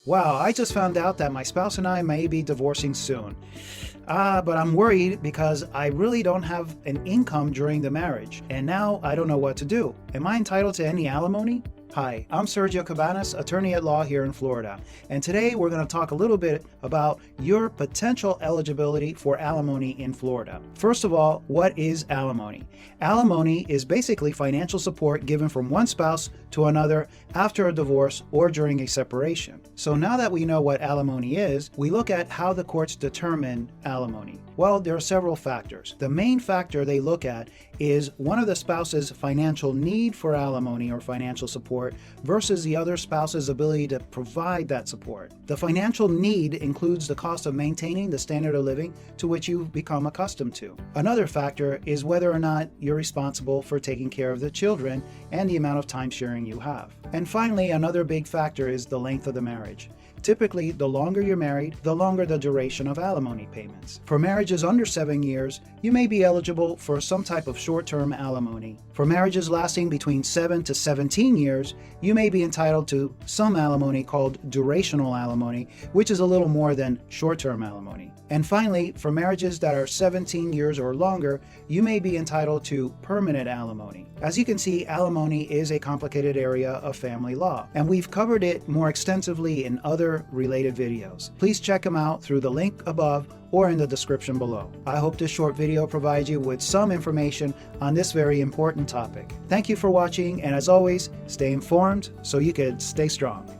Wow, I just found out that my spouse and I may be divorcing soon. But I'm worried because I really don't have an income during the marriage, and now I don't know what to do. Am I entitled to any alimony? Hi, I'm Sergio Cabanas, attorney at law here in Florida, and today we're going to talk a little bit about your potential eligibility for alimony in Florida. First of all, what is alimony? Alimony is basically financial support given from one spouse to another after a divorce or during a separation. So now that we know what alimony is, we look at how the courts determine alimony. Well, there are several factors. The main factor they look at is one of the spouse's financial need for alimony or financial support versus the other spouse's ability to provide that support. The financial need includes the cost of maintaining the standard of living to which you've become accustomed to. Another factor is whether or not you're responsible for taking care of the children and the amount of time sharing you have. And finally, another big factor is the length of the marriage. Typically, the longer you're married, the longer the duration of alimony payments. For marriages under 7 years, you may be eligible for some type of short-term alimony. For marriages lasting between 7 to 17 years, you may be entitled to some alimony called durational alimony, which is a little more than short-term alimony. And finally, for marriages that are 17 years or longer, you may be entitled to permanent alimony. As you can see, alimony is a complicated area of family law, and we've covered it more extensively in other related videos. Please check them out through the link above or in the description below. I hope this short video provides you with some information on this very important topic. Thank you for watching, and as always, stay informed so you can stay strong.